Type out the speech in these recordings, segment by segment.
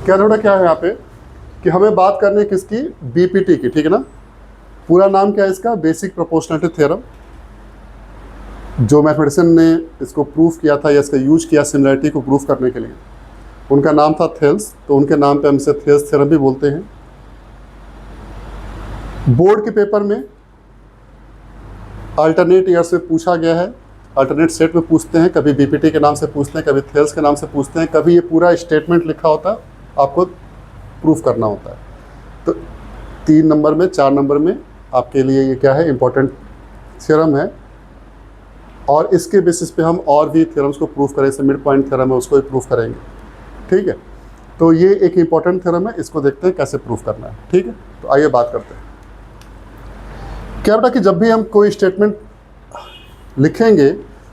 क्या थोड़ा क्या है यहाँ पे कि हमें बात करनी है किसकी, बीपीटी की, ठीक है ना। पूरा नाम क्या है इसका, बेसिक प्रोपोर्शनलिटी थ्योरम। जो मैथमेटिशियन ने इसको प्रूफ किया था या इसका यूज किया सिमिलरिटी को प्रूफ करने के लिए, उनका नाम था थेल्स, तो उनके नाम पे हम इसे थेल्स थ्योरम भी बोलते हैं। बोर्ड के पेपर में अल्टरनेट ईयर्स में पूछा गया है, अल्टरनेट सेट में पूछते हैं, कभी बीपीटी के नाम से पूछते हैं, कभी थेल्स के नाम से पूछते हैं, कभी ये पूरा स्टेटमेंट लिखा होता है, आपको प्रूफ करना होता है। तो 3 नंबर में 4 नंबर में आपके लिए ये क्या है, इंपॉर्टेंट थ्योरम है। और इसके बेसिस पे हम और भी थ्योरम्स को प्रूफ करें, जैसे मिड पॉइंट थ्योरम है उसको भी प्रूफ करेंगे, ठीक है। तो ये एक इंपॉर्टेंट थ्योरम है, इसको देखते हैं कैसे प्रूफ करना है, ठीक है। तो आइए बात करते हैं। क्या बेटा कि जब भी हम कोई स्टेटमेंट लिखेंगे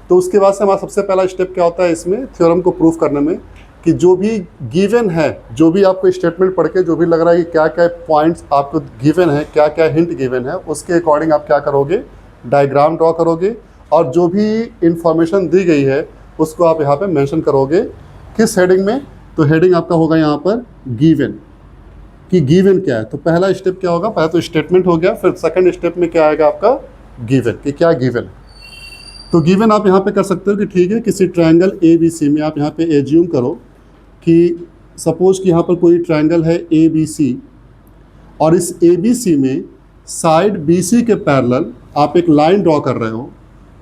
तो उसके बाद से हमारा सबसे पहला स्टेप क्या होता है इसमें थ्योरम को प्रूफ करने में, कि जो भी गिवन है, जो भी आपको स्टेटमेंट पढ़ के जो भी लग रहा है कि क्या क्या पॉइंट्स आपको गिवन है, क्या क्या हिंट गिवन है, उसके अकॉर्डिंग आप क्या करोगे, डायग्राम ड्रॉ करोगे, और जो भी इंफॉर्मेशन दी गई है उसको आप यहाँ पे मेंशन करोगे। किस हेडिंग में, तो हेडिंग आपका होगा यहाँ पर गिवन, कि गिवन क्या है। तो पहला स्टेप क्या होगा, पहला तो स्टेटमेंट हो गया, फिर सेकंड स्टेप में क्या आएगा आपका गिवन, कि क्या गिवन है। तो गिवन आप यहाँ पे कर सकते हो कि ठीक है, किसी ट्रायंगल ABC में आप यहाँ पे एज्यूम करो कि सपोज कि यहाँ पर कोई ट्रायंगल है ABC, और इस ABC में साइड BC के पैरेलल आप एक लाइन ड्रॉ कर रहे हो,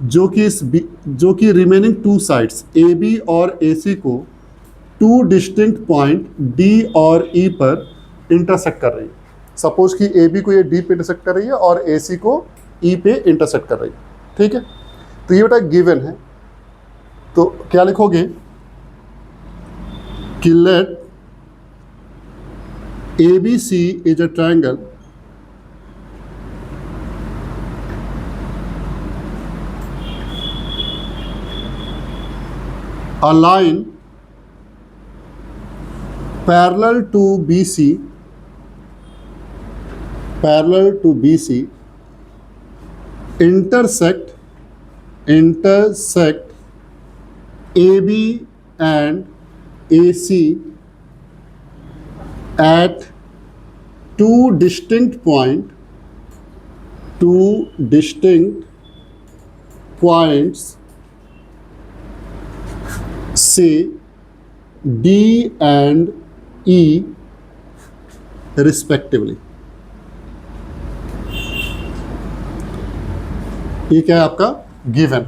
जो कि रिमेनिंग 2 साइड्स AB और AC को 2 डिस्टिंक्ट पॉइंट D और E पर इंटरसेक्ट कर रही है। सपोज कि AB को ये D पे इंटरसेक्ट कर रही है और AC को E पे इंटरसेक्ट कर रही है, ठीक है। तो ये बेटा गिवन है, तो क्या लिखोगे कि let ABC is a triangle a line parallel to BC intersect AB and AC at 2 distinct points say D and E respectively। ये क्या है आपका गिवन,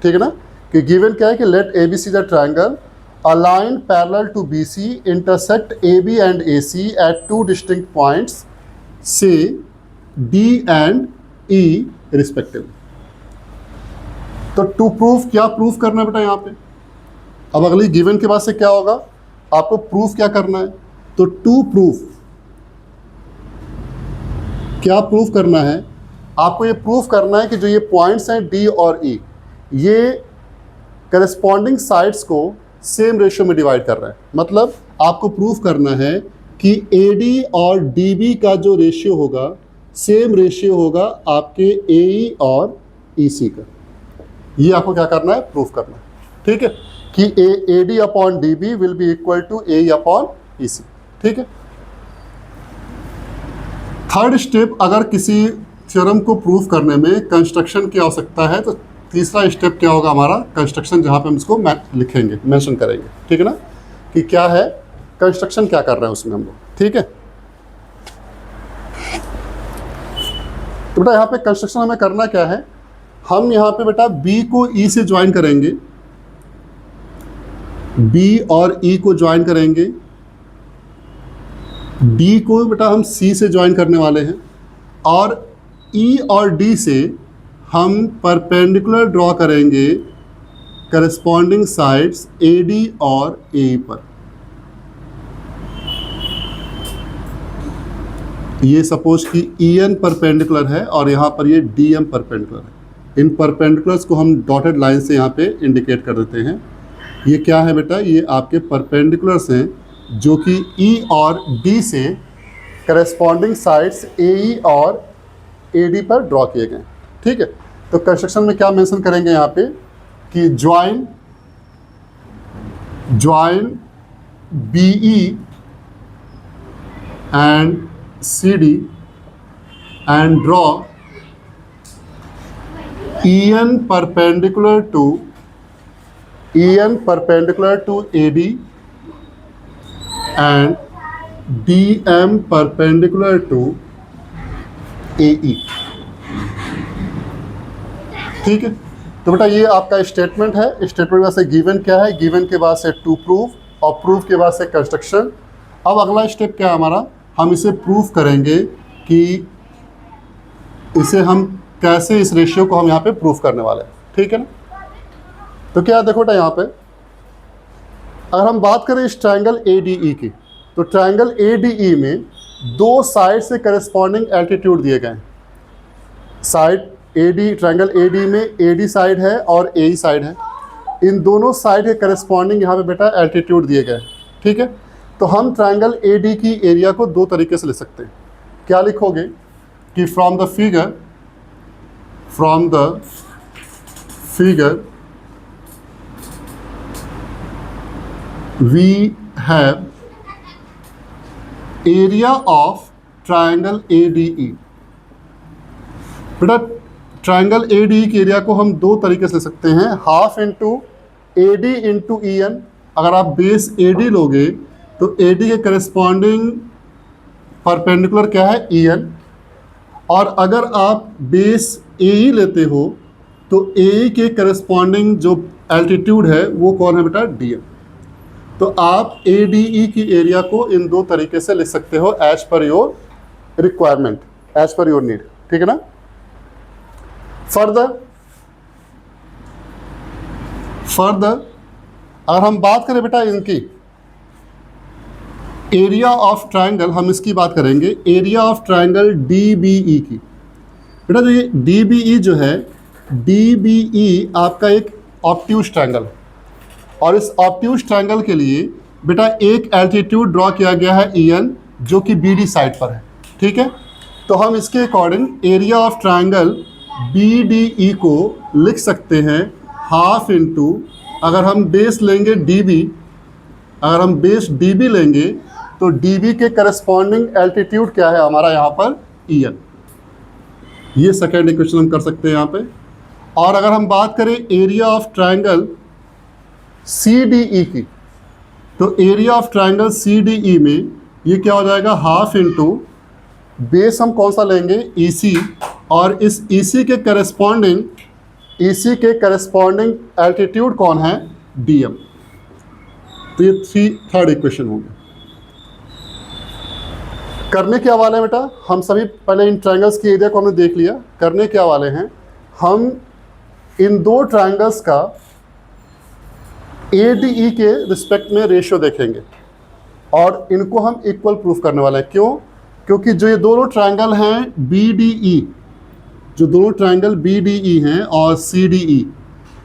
ठीक है ना। कि गिवन क्या है कि let ABC the triangle a line parallel to BC intersect AB and AC at 2 distinct points say D and E respectively। तो टू प्रूफ, क्या प्रूफ करना है बेटा यहाँ पे। अब अगली गिवन के बाद से क्या होगा, आपको प्रूफ क्या करना है। तो टू प्रूफ, क्या प्रूफ करना है, आपको ये प्रूफ करना है कि जो ये पॉइंट्स हैं D और E, ये करस्पॉन्डिंग साइड्स को सेम रेशियो में डिवाइड कर रहे हैं। मतलब आपको प्रूफ करना है कि AD और DB का जो रेशियो होगा सेम रेशियो होगा आपके AE और EC का। ये आपको क्या करना है, प्रूफ करना है, ठीक है, कि AD upon DB will be equal to AE upon EC, ठीक है। थर्ड स्टेप, अगर किसी थ्योरम को प्रूफ करने में कंस्ट्रक्शन की आवश्यकता है, तो तीसरा स्टेप क्या होगा हमारा, कंस्ट्रक्शन, जहाँ पे हम इसको लिखेंगे, मेंशन करेंगे, ठीक है ना, कि क्या है कंस्ट्रक्शन, क्या कर रहे हैं उसमें हम लोग, ठीक है। तो बेटा यहाँ पे कंस्ट्रक्शन हमें करना क्या है, हम यहाँ पे बेटा B को E से ज्वाइन करेंगे, B और E को ज्वाइन करेंगे, D को बेटा हम C से ज्वाइन करने वाले हैं, और E और D से हम परपेंडिकुलर ड्रॉ करेंगे करस्पॉन्डिंग साइड्स AD और AE पर। ये सपोज कि EN परपेंडिकुलर है और यहाँ पर ये DM परपेंडिकुलर है। इन परपेंडिकुलर्स को हम डॉटेड लाइन से यहाँ पे इंडिकेट कर देते हैं। ये क्या है बेटा, ये आपके परपेंडिकुलर्स हैं जो कि E और D से करस्पॉन्डिंग साइड्स AE और AD पर ड्रॉ किए गए, ठीक है। तो कंस्ट्रक्शन में क्या मेंशन करेंगे यहाँ पे कि join BE and CD and draw EN perpendicular to AD and DM perpendicular to AE। ठीक है, तो बेटा ये आपका स्टेटमेंट है। स्टेटमेंट में से गिवन क्या है, गिवन के बाद से टू प्रूव और प्रूफ के बाद से कंस्ट्रक्शन। अब अगला स्टेप क्या है हमारा, हम इसे प्रूफ करेंगे कि इसे हम कैसे, इस रेशियो को हम यहाँ पे प्रूफ करने वाले हैं। ठीक है ना, तो क्या देखो बेटा यहाँ पे अगर हम बात करें इस ट्रायंगल ADE की, तो ट्रायंगल ADE में दो साइड से करस्पॉन्डिंग एल्टीट्यूड दिए गए हैं। साइड AD, ट्रायंगल AD में AD साइड है और AE साइड है। इन दोनों साइड के करस्पॉन्डिंग यहाँ पे बेटा एल्टीट्यूड दिए गए हैं। ठीक है, तो हम ट्रायंगल AD की एरिया को दो तरीके से ले सकते हैं। क्या लिखोगे कि from the figure we have area of triangle ADE। बेटा ट्रायंगल ADE की एरिया को हम दो तरीके से ले सकते हैं, half into AD into EN। अगर आप बेस AD लोगे तो AD के करस्पॉन्डिंग परपेंडिकुलर क्या है, EN। और अगर आप बेस AE लेते हो तो AE के करस्पॉन्डिंग जो एल्टीट्यूड है वो कौन है बेटा, DM। तो आप ADE की एरिया को इन दो तरीके से लिख सकते हो, as per your requirement, as per your need. ठीक है ना। फर्दर अगर हम बात करें बेटा इनकी एरिया ऑफ ट्रायंगल, हम इसकी बात करेंगे एरिया ऑफ ट्रायंगल DBE की। बेटा जो ये DBE जो है, DBE आपका एक ऑब्ट्यूज ट्रायंगल, और इस ऑब्ट्यूज ट्रायंगल के लिए बेटा एक एल्टीट्यूड ड्रॉ किया गया है EN, जो कि BD साइड पर है। ठीक है, तो हम इसके according area of triangle BDE को लिख सकते हैं हाफ इंटू, अगर हम बेस लेंगे DB, अगर हम बेस DB लेंगे तो DB के करस्पॉन्डिंग एल्टीट्यूड क्या है हमारा यहाँ पर, EN। ये सेकेंड इक्वेशन हम कर सकते हैं यहाँ पे। और अगर हम बात करें एरिया ऑफ ट्रायंगल CDE की, तो एरिया ऑफ ट्रायंगल CDE में ये क्या हो जाएगा, हाफ इंटू बेस हम कौन सा लेंगे, EC, और इस EC के करस्पॉन्डिंग एल्टीट्यूड कौन है, DM। तो ये थर्ड इक्वेशन हो गया। करने क्या वाले हैं बेटा, हम सभी पहले इन ट्रायंगल्स की एरिया को हमने देख लिया। करने क्या वाले हैं, हम इन दो ट्रायंगल्स का ADE के रिस्पेक्ट में रेशियो देखेंगे और इनको हम इक्वल प्रूफ करने वाले हैं। क्यों, क्योंकि जो ये दोनों ट्रायंगल हैं BDE, जो दोनों ट्रायंगल BDE हैं और CDE,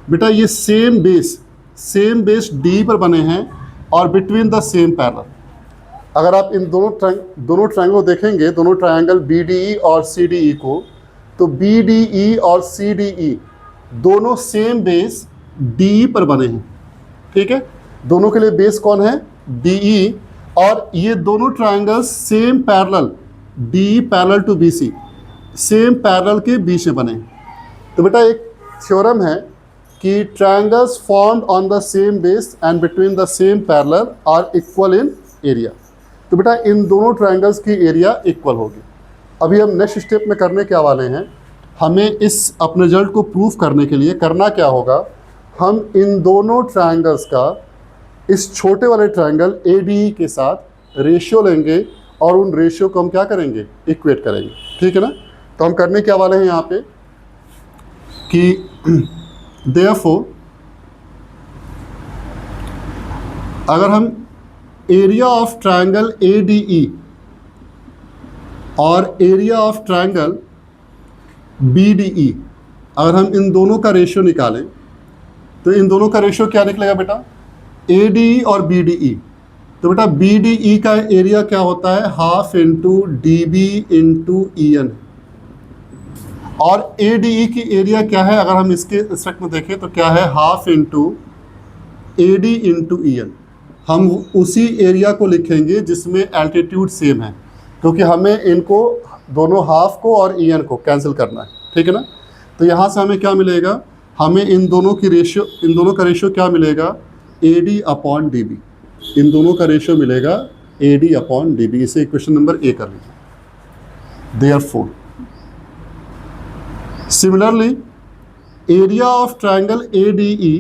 बेटा ये सेम बेस D पर बने हैं और बिटवीन द सेम पैरेलल। अगर आप इन दोनों ट्रायंगल को देखेंगे, दोनों ट्रायंगल BDE और CDE को, तो BDE और CDE दोनों सेम बेस D पर बने हैं। ठीक है, दोनों के लिए बेस कौन है, DE, और ये दोनों triangles same parallel, DE parallel to BC, same parallel के बीच में बने हैं। तो बेटा एक थ्योरम है कि triangles formed on the same base and between the same parallel are equal in area. तो बेटा इन दोनों ट्रायंगल्स की एरिया इक्वल होगी। अभी हम नेक्स्ट स्टेप में करने क्या वाले हैं, हमें इस अपने रिजल्ट को प्रूफ करने के लिए करना क्या होगा, हम इन दोनों ट्रायंगल्स का इस छोटे वाले ट्रायंगल ADE के साथ रेशियो लेंगे और उन रेशियो को हम क्या करेंगे, इक्वेट करेंगे। ठीक है ना। तो हम करने क्या वाले हैं यहाँ पे कि देयरफॉर अगर हम एरिया ऑफ ट्रायंगल ADE और एरिया ऑफ ट्रायंगल BDE, अगर हम इन दोनों का रेशियो निकालें तो इन दोनों का रेशियो क्या निकलेगा बेटा, ADE और BDE। तो बेटा BDE का एरिया क्या होता है, half into DB into EN, और ADE की एरिया क्या है, अगर हम इसके रिस्पेक्ट में देखें तो क्या है, half into AD into EN। हम उसी एरिया को लिखेंगे जिसमें एल्टीट्यूड सेम है। क्योंकि हमें इनको दोनों हाफ को और EN को कैंसिल करना है, ठीक है ना। तो यहाँ से हमें क्या मिलेगा, हमें इन दोनों का रेशियो क्या मिलेगा, AD अपॉन DB। इन दोनों का रेशियो मिलेगा AD अपॉन DB। इसे इक्वेशन नंबर A कर लीजिए। Therefore similarly area of triangle ADE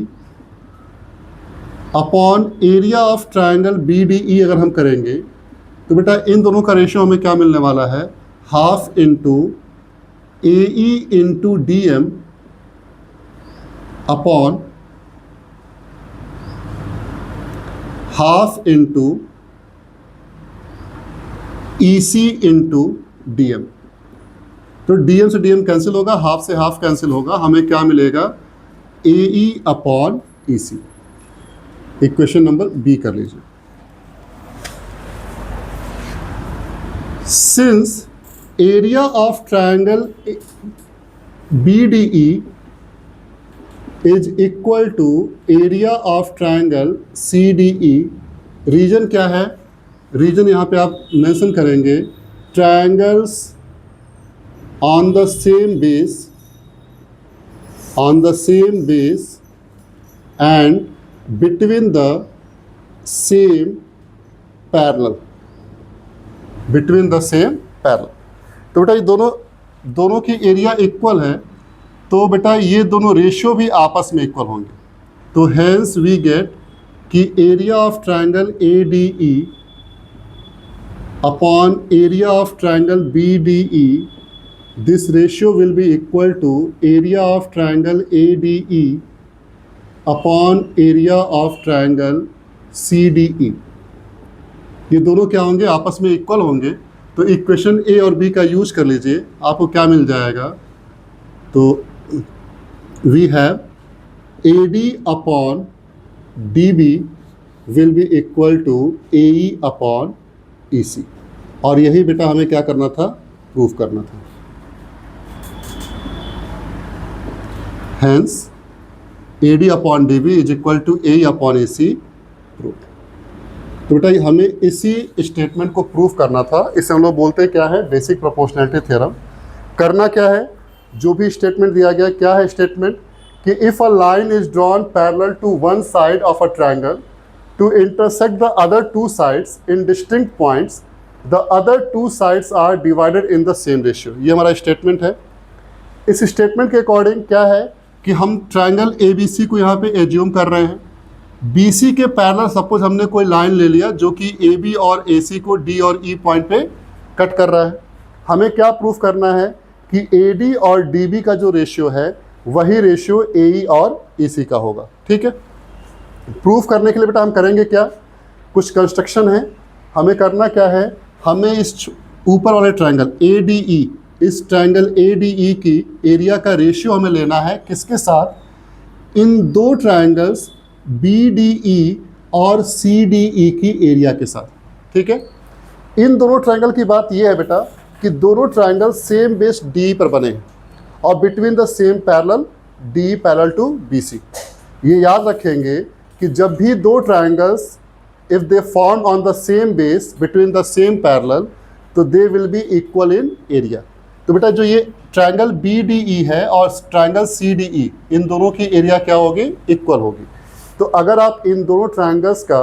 upon area of triangle BDE अगर हम करेंगे तो बेटा इन दोनों का रेशियो हमें क्या मिलने वाला है, half into AE into DM upon half into EC into DM। तो DM से DM कैंसिल होगा, हाफ से हाफ कैंसिल होगा, हमें क्या मिलेगा, AE upon EC। Equation number B कर लीजिए। Since area of triangle BDE is equal to area of triangle CDE, reason क्या है, रीजन यहाँ पे आप मेंशन करेंगे, triangles on the same base and between the same parallel, तो बेटा ये दोनों की एरिया इक्वल है, तो बेटा ये दोनों रेशियो भी आपस में इक्वल होंगे। तो हेंस वी गेट कि area of triangle ADE upon area of triangle BDE, this ratio will be equal to area of triangle ADE upon area of triangle CDE। ये दोनों क्या होंगे, आपस में इक्वल होंगे। तो इक्वेशन A और B का यूज कर लीजिए, आपको क्या मिल जाएगा, तो we have AD upon DB will be equal to AE upon EC। और यही बेटा हमें क्या करना था, प्रूफ करना था। Hence, AD upon DB is equal to AE upon AC proof. तो बेटा हमें इसी स्टेटमेंट को प्रूफ करना था, इसे हम लोग बोलते हैं क्या है, बेसिक प्रोपोर्शनैलिटी थ्योरम। करना क्या है, जो भी स्टेटमेंट दिया गया, क्या है स्टेटमेंट, कि if a line is drawn parallel to one side of a triangle to intersect the other two sides in distinct points, the other two sides are divided in the same ratio. ये हमारा statement है। इस statement के according क्या है कि हम triangle ABC को यहाँ पे एज्यूम कर रहे हैं, BC के पैरेलल सपोज हमने कोई लाइन ले लिया जो कि AB और AC को D और E पॉइंट पे कट कर रहा है। हमें क्या प्रूफ करना है कि AD और DB का जो रेशियो है वही रेशियो AE और EC का होगा, ठीक है। प्रूफ करने के लिए बेटा हम करेंगे क्या, कुछ कंस्ट्रक्शन है। हमें करना क्या है, हमें इस ऊपर वाले ट्रायंगल ADE, इस ट्रायंगल ADE की एरिया का रेशियो हमें लेना है, किसके साथ, इन दो ट्रायंगल्स BDE और CDE की एरिया के साथ, ठीक है। इन दोनों ट्रायंगल की बात यह है बेटा कि दोनों ट्रायंगल सेम बेस D पर बने हैं और between the same parallel D parallel to BC। ये याद रखेंगे कि जब भी दो triangles if they form on the same base between the same parallel, तो they will be equal in area. तो बेटा जो ये ट्रायंगल BDE है और ट्रायंगल CDE, इन दोनों की एरिया क्या होगी, इक्वल होगी। तो अगर आप इन दोनों ट्रायंगल्स का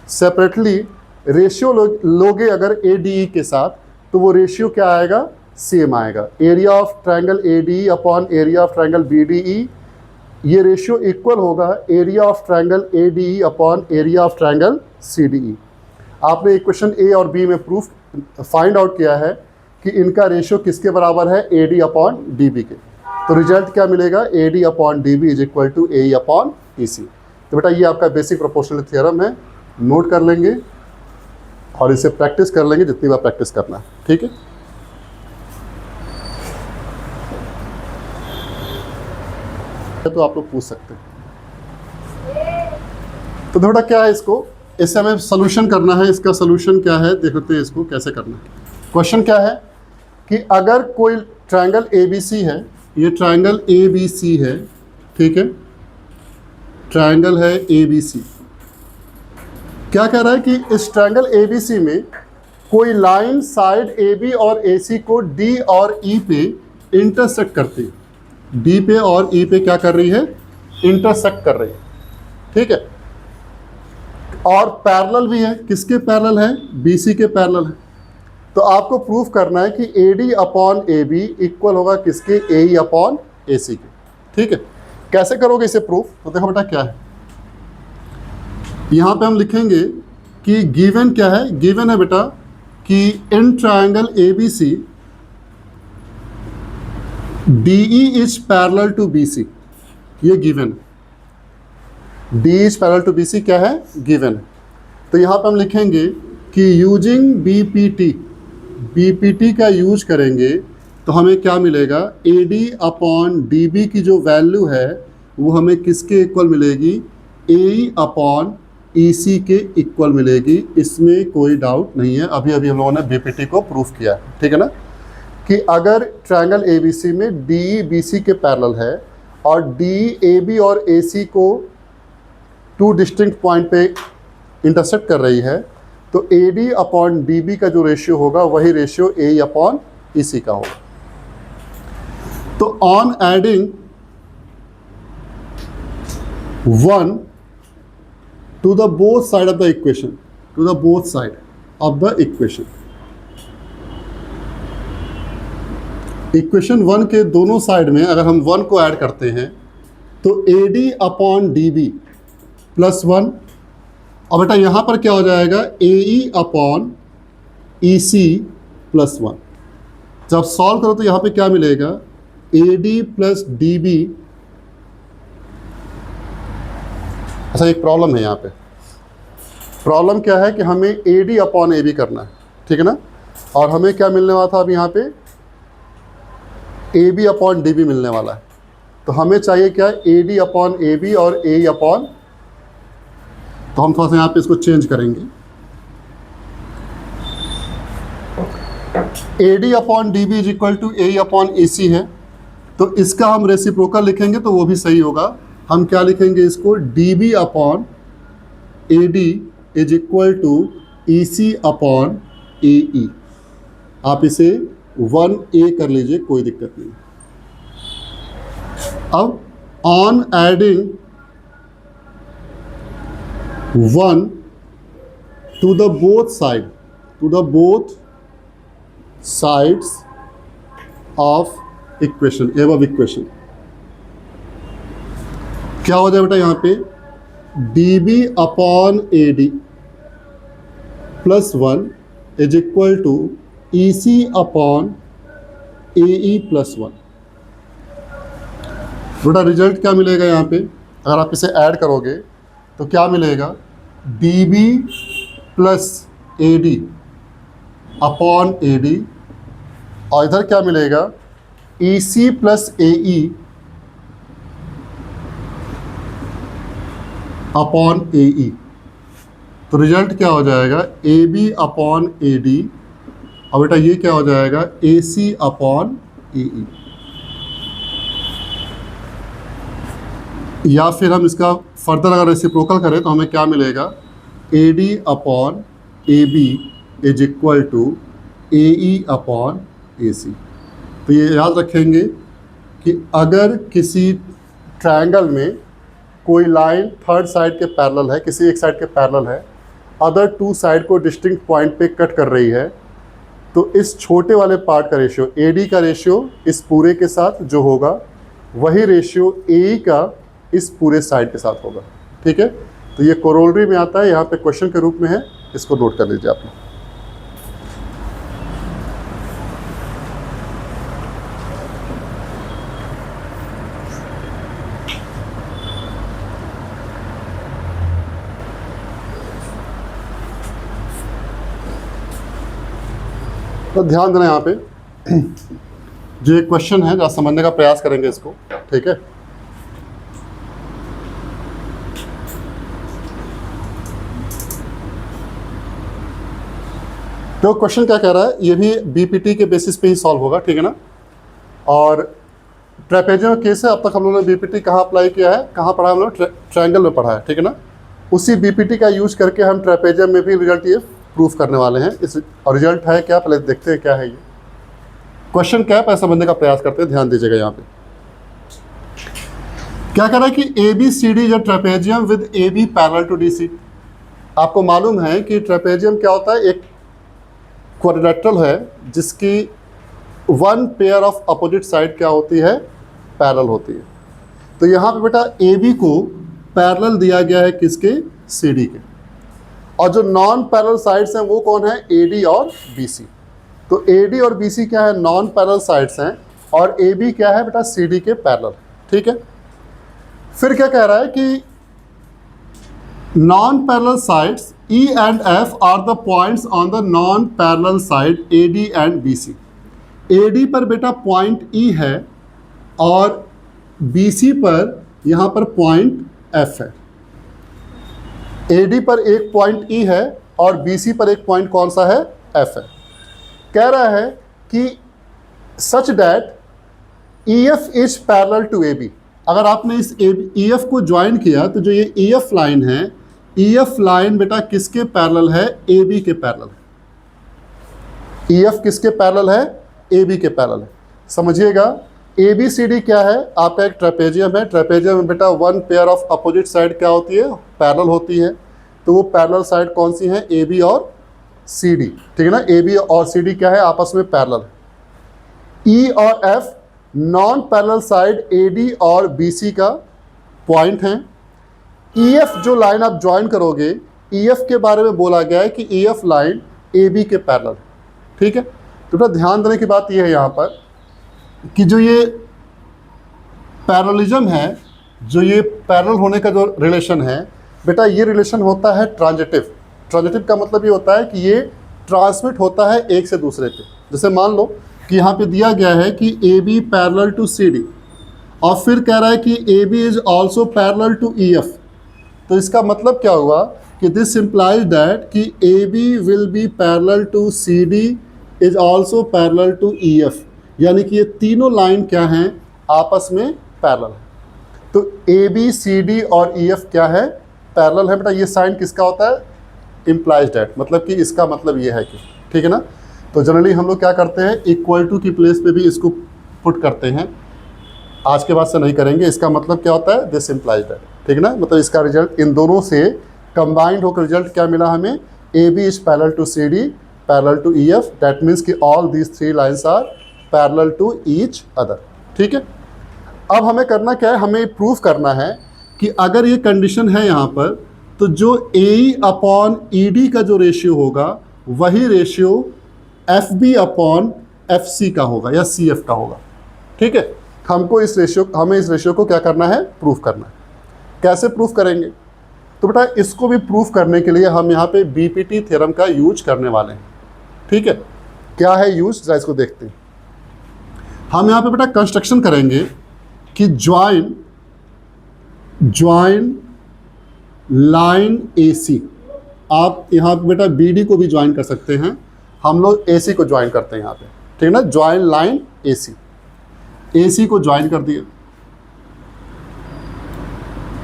सेपरेटली रेशियो लोगे अगर ADE के साथ, तो वो रेशियो क्या आएगा, सेम आएगा। Area of triangle ADE upon area of triangle BDE, ये रेशियो इक्वल होगा area of triangle ADE upon area of triangle CDE। आपने इक्वेशन A और B में प्रूफ फाइंड आउट किया है कि इनका रेशियो किसके बराबर है, AD अपॉन DB के। तो रिजल्ट क्या मिलेगा, AD upon DB is equal to AE upon EC। तो बेटा ये आपका बेसिक प्रोपोर्शनल थ्योरम है, नोट कर लेंगे और इसे प्रैक्टिस कर लेंगे जितनी बार प्रैक्टिस करना है, ठीक है। तो आप लोग पूछ सकते हैं। तो थोड़ा क्या है, इसको इससे हमें सोल्यूशन करना है। इसका सोल्यूशन क्या है, देखते हैं इसको कैसे करना है। क्वेश्चन क्या है कि अगर कोई ट्रायंगल ABC है, ये ट्रायंगल ABC है, ठीक है, ट्रायंगल है ABC। क्या कह रहा है कि इस ट्रायंगल ABC में कोई लाइन साइड ए बी और ए सी को डी और ई पे इंटरसेक्ट करती है। डी पे और ई पे क्या कर रही है? इंटरसेक्ट कर रही है, ठीक है। और पैरेलल भी है। किसके पैरेलल है? बी सी के पैरेलल है। तो आपको प्रूफ करना है कि A D upon A B equal होगा किसके? ए ई अपॉन ए सी के, ठीक है। कैसे करोगे इसे प्रूफ? तो देखो बेटा क्या है, यहाँ पे हम लिखेंगे कि गिवन क्या है? गिवन है बेटा कि in triangle A B C D E is parallel to B C. ये गिवन है। D is parallel to B C क्या है? गिवन है। तो यहाँ पे हम लिखेंगे कि using B P T, B P T का यूज करेंगे तो हमें क्या मिलेगा? A D upon D B की जो वैल्यू है वो हमें किसके इक्वल मिलेगी? ए ई अपॉन ई सी के इक्वल मिलेगी। इसमें कोई डाउट नहीं है। अभी अभी हम लोगों ने बी पी टी को प्रूफ किया है, ठीक है ना, कि अगर ट्रायंगल ए बी सी में डी ई बी सी के पैरेलल है और डी ए बी और ए सी को टू डिस्टिंक्ट पॉइंट पे इंटरसेक्ट कर रही है तो A D upon D B का जो रेशियो होगा वही रेशियो ए अपॉन ई सी का होगा। तो on adding 1 to the both side of the equation, to the both side of the equation, equation 1 के दोनों साइड में अगर हम 1 को ऐड करते हैं तो A D upon D B plus 1, और बेटा यहाँ पर क्या हो जाएगा? A E upon E C plus 1। जब सॉल्व करो तो यहाँ पे क्या मिलेगा? A D plus D B. अच्छा, एक प्रॉब्लम है यहाँ पे। प्रॉब्लम क्या है कि हमें A D upon A B करना है, ठीक है ना, और हमें क्या मिलने वाला था? अब यहाँ पे A B upon D B मिलने वाला है। तो हमें चाहिए क्या? A D upon A B और ए अपॉन, तो हम थोड़ा सा यहाँ पे इसको चेंज करेंगे। A D upon D B is equal to A upon A C है, तो इसका हम रेसिप्रोकल लिखेंगे तो वो भी सही होगा। हम क्या लिखेंगे इसको? D B upon A D is equal to E C upon A E. आप इसे 1a कर लीजिए, कोई दिक्कत नहीं। अब on adding 1 to the both side, to the both sides of equation, above equation, क्या हो जाए बेटा? यहाँ पे D B upon A D plus 1 is equal to E C upon A E plus 1। बेटा रिजल्ट क्या मिलेगा यहाँ पे? अगर आप इसे ऐड करोगे तो क्या मिलेगा? D B plus A D upon A D, और इधर क्या मिलेगा? E C plus A E upon A E. तो रिजल्ट क्या हो जाएगा? A B upon A D, और बेटा ये क्या हो जाएगा? A C upon A E. या फिर हम इसका फर्दर अगर रेसिप्रोकल करें तो हमें क्या मिलेगा? A D upon A B is equal to A E upon A C. तो ये याद रखेंगे कि अगर किसी ट्रायंगल में कोई लाइन थर्ड साइड के पैरेलल है, किसी एक साइड के पैरेलल है, अदर टू साइड को डिस्टिंक्ट पॉइंट पे कट कर रही है, तो इस छोटे वाले पार्ट का रेशियो, ए डी का रेशियो इस पूरे के साथ जो होगा वही रेशियो ए ई का इस पूरे साइड के साथ होगा, ठीक है। तो ये कोरोलरी में आता है, यहाँ पे क्वेश्चन के रूप में है, इसको नोट कर लीजिए आप लोग। तो ध्यान देना यहाँ पे जो एक क्वेश्चन है, जरा समझने का प्रयास करेंगे इसको, ठीक है। तो क्वेश्चन क्या कह रहा है, ये भी बीपीटी के बेसिस पे ही सॉल्व होगा, ठीक है ना। और ट्रेपेजियम केस है, अब तक हम लोगों ने बीपीटी कहाँ अप्लाई किया है, कहाँ पढ़ा हम लोग? ट्रायंगल में पढ़ा है, ठीक है ना। उसी बीपीटी का यूज करके हम ट्रेपेजियम में भी रिजल्ट ये प्रूफ करने वाले हैं। इस और रिजल्ट है क्या, पहले देखते हैं क्या है ये क्वेश्चन। क्या है समझने का प्रयास करते हैं, ध्यान दीजिएगा। यहाँ पे क्या कह रहा है कि A B C D is a trapezium with A B parallel to D C. आपको मालूम है कि ट्रेपेजियम क्या होता है, एक क्वाड्रिलेटरल है जिसकी one pair of opposite side क्या होती है, पैरेलल होती है। तो यहाँ पे बेटा ए बी को पैरेलल दिया गया है किसके, सी डी के, और जो नॉन पैरेलल साइड्स हैं वो कौन है, ए डी और बी सी। तो ए डी और बी सी क्या है, नॉन पैरेलल साइड्स हैं, और ए बी क्या है बेटा, सी डी के पैरेलल। ठीक है, फिर क्या कह रहा है कि non-parallel sides E and F are the points on the non-parallel side AD and BC। AD पर बेटा पॉइंट E है और BC पर यहाँ पर पॉइंट F है। AD पर एक पॉइंट E है और BC पर एक पॉइंट कौन सा है, F है। कह रहा है कि such that EF is parallel to AB। अगर आपने इस EF को ज्वाइन किया तो जो ये EF लाइन है, EF लाइन बेटा किसके पैरेलल है, AB के पैरेलल है। EF किसके पैरेलल है, AB के पैरेलल है। समझिएगा, ABCD क्या है, आपका एक ट्रेपेजियम है। ट्रेपेजियम में बेटा one pair of opposite side क्या होती है, पैरेलल होती है। तो वो पैरेलल साइड कौन सी है, AB और CD। ठीक है ना, AB और CD क्या है, आपस में पैरेलल है। E और F non parallel side AD और BC का पॉइंट है। EF जो लाइन आप ज्वाइन करोगे, EF के बारे में बोला गया है कि EF लाइन AB के पैरेलल है। ठीक है, तो बेटा ध्यान देने की बात यह है यहाँ पर कि जो ये पैरेललिज्म है, जो ये पैरेलल होने का जो रिलेशन है बेटा, ये रिलेशन होता है ट्रांजिटिव। ट्रांजिटिव का मतलब ये होता है कि ये ट्रांसमिट होता है एक से दूसरे पे। जैसे मान लो कि यहाँ पे दिया गया है कि AB पैरेलल टू CD, और फिर कह रहा है कि AB is also parallel to EF। तो इसका मतलब क्या हुआ कि दिस इम्प्लाइज दैट कि AB will be parallel to CD is also parallel to EF, यानी कि ये तीनों लाइन क्या हैं, आपस में पैरेलल है। तो AB CD और EF क्या है, पैरेलल है। बेटा ये साइन किसका होता है, इम्प्लाइज दैट, मतलब कि इसका मतलब ये है कि, ठीक है ना। तो जनरली हम लोग क्या करते हैं, इक्वल टू की प्लेस पे भी इसको पुट करते हैं। आज के बाद से नहीं करेंगे। इसका मतलब क्या होता है, दिस इम्प्लाइज दैट। ठीक है ना, मतलब इसका रिजल्ट इन दोनों से कंबाइंड होकर रिजल्ट क्या मिला हमें, AB is parallel to CD parallel to EF। That means कि all these three lines are parallel to each other. ठीक है, अब हमें करना क्या है, हमें प्रूफ करना है कि अगर ये कंडीशन है यहाँ पर, तो जो AE अपॉन ED का जो रेशियो होगा वही रेशियो FB अपॉन FC का होगा या CF का होगा। ठीक है, हमें इस रेशियो को क्या करना है, प्रूफ करना है। कैसे प्रूफ करेंगे, तो बेटा इसको भी प्रूफ करने के लिए हम यहाँ पे BPT थ्योरम का यूज करने वाले हैं। ठीक है, क्या है यूज, जरा इसको देखते हैं। हम यहाँ पे बेटा कंस्ट्रक्शन करेंगे कि ज्वाइन लाइन AC। आप यहाँ पे बेटा BD को भी ज्वाइन कर सकते हैं, हम लोग AC को ज्वाइन करते हैं यहाँ पे। ठीक है ना, ज्वाइन लाइन AC को ज्वाइन कर दिया।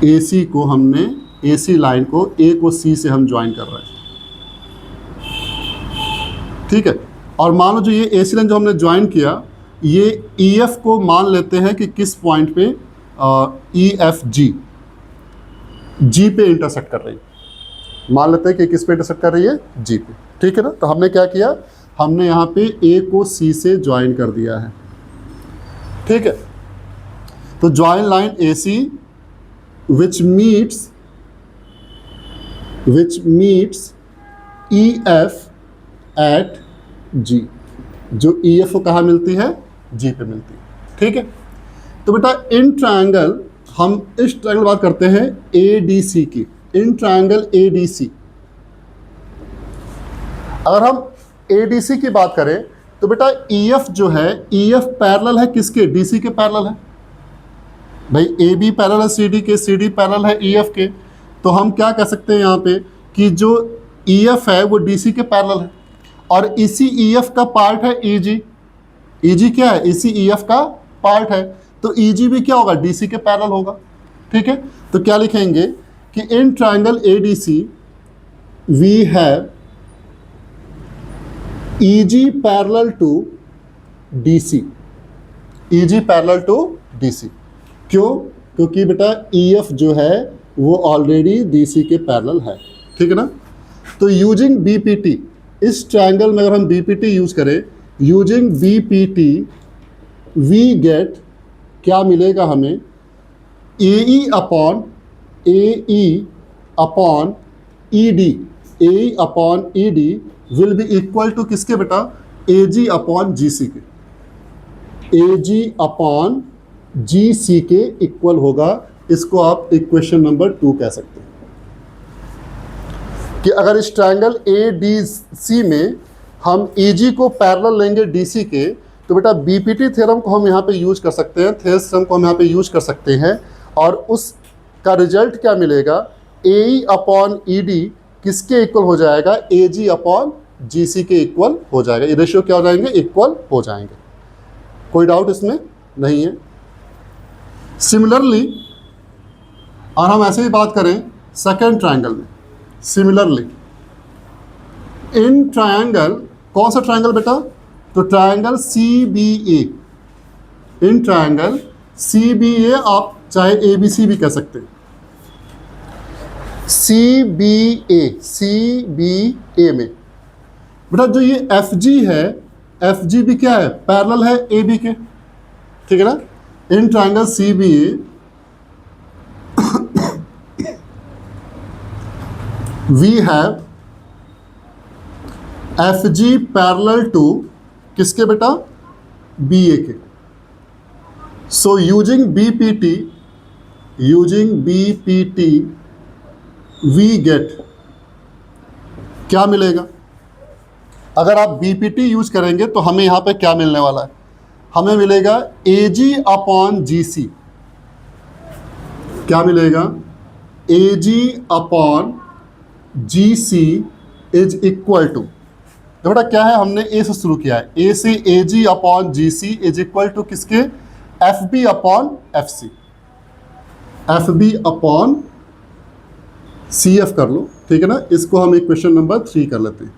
AC को हमने, AC लाइन को A को C से हम ज्वाइन कर रहे हैं। ठीक है, और मान लो जो ये AC लाइन जो हमने ज्वाइन किया, ये EF को मान लेते हैं कि किस पॉइंट पे, EFG G पे इंटरसेक्ट कर रही है। मान लेते हैं कि किस पे इंटरसेक्ट कर रही है, G पे। ठीक है ना, तो हमने क्या किया, हमने यहाँ पे A को C से ज्वाइन कर दिया है। ठीक है, तो join line AC which meets EF at G। जो EF को कहाँ मिलती है, G पे मिलती है। ठीक है, तो बेटा इन ट्रायंगल, हम इस ट्रायंगल बात करते हैं ADC की। इन ट्रायंगल ADC, अगर हम ADC की बात करें तो बेटा EF जो है, EF पैरेलल है किसके, DC के पैरेलल है। भाई AB पैरेलल है CD के, CD पैरेलल है EF के। तो हम क्या कह सकते हैं यहाँ पे कि जो EF है वो DC के पैरेलल है, और इसी EF का पार्ट है EG। EG क्या है, इसी EF का पार्ट है, तो EG भी क्या होगा, DC के पैरेलल होगा। ठीक है, तो क्या लिखेंगे कि in triangle ADC we have EG parallel to DC, EG parallel to DC। क्यों? क्योंकि बेटा EF जो है वो ऑलरेडी DC के पैरेलल है, ठीक है ना। तो यूजिंग BPT, इस ट्रायंगल में अगर हम BPT यूज करें, यूजिंग BPT वी गेट, क्या मिलेगा हमें, AE upon ED, AE upon ED will be equal to किसके बेटा, AG अपॉन GC के, AG अपॉन GC के इक्वल होगा। इसको आप इक्वेशन नंबर 2 कह सकते हैं कि अगर इस ट्रायंगल ADC में हम EG को पैरेलल लेंगे DC के, तो बेटा BPT थ्योरम को हम यहाँ पे यूज कर सकते हैं, थेल्स थ्योरम को हम यहाँ पे यूज कर सकते हैं, और उसका रिजल्ट क्या मिलेगा, AE अपॉन ED किसके इक्वल हो जाएगा, AG अपॉन GC के इक्वल हो जाएगा। ये रेशियो क्या हो जाएंगे, इक्वल हो जाएंगे। कोई डाउट इसमें नहीं है। सिमिलरली, और हम ऐसे ही बात करें सेकेंड ट्रायंगल में, सिमिलरली इन ट्रायंगल, कौन सा ट्रायंगल बेटा, तो ट्रायंगल CBA, इन ट्रायंगल CBA आप चाहे ABC भी कह सकते हैं, CBA में बेटा जो ये FG है, FG भी क्या है, पैरेलल है AB के, ठीक है ना। In triangle CBA we have FG parallel to किसके बेटा, BA के। So using BPT we get, क्या मिलेगा, अगर आप BPT यूज करेंगे तो हमें यहाँ पे क्या मिलने वाला है, हमें मिलेगा AG अपॉन GC, क्या मिलेगा, AG upon GC is equal to, बेटा क्या है, हमने A से शुरू किया है, A से AG upon GC is equal to किसके, FB upon FC, FB upon CF कर लो, ठीक है ना। इसको हम इक्वेशन नंबर 3 कर लेते हैं।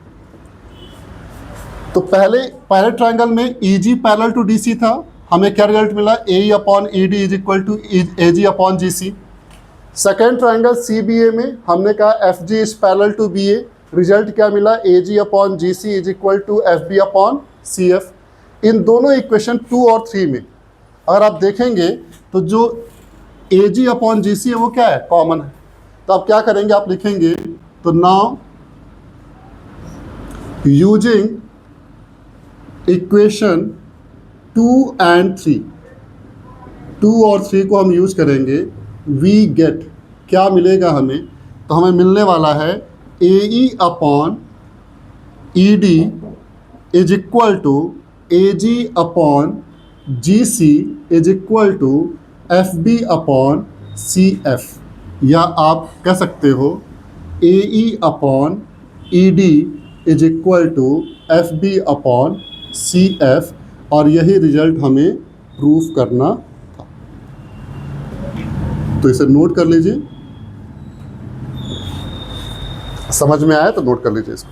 तो पहले ट्रायंगल में EG पैरेलल टू DC था, हमें क्या रिजल्ट मिला, AE upon ED is equal to AG upon GC। Second triangle CBA में हमने कहा FG is parallel to BA, result क्या मिला, AG upon GC is equal to FB upon CF। इन दोनों इक्वेशन 2 और 3 में अगर आप देखेंगे तो जो AG अपॉन GC है वो क्या है, कॉमन है। तो आप क्या करेंगे, आप लिखेंगे, तो नाउ यूजिंग इक्वेशन 2 एंड 3, 2 और 3 को हम यूज करेंगे, वी गेट, क्या मिलेगा हमें, तो हमें मिलने वाला है AE upon ED is equal to AG upon GC is equal to FB upon CF, या आप कह सकते हो AE upon ED is equal to FB upon CF, और यही रिजल्ट हमें प्रूफ करना था। तो इसे नोट कर लीजिए, समझ में आया तो नोट कर लीजिए इसको।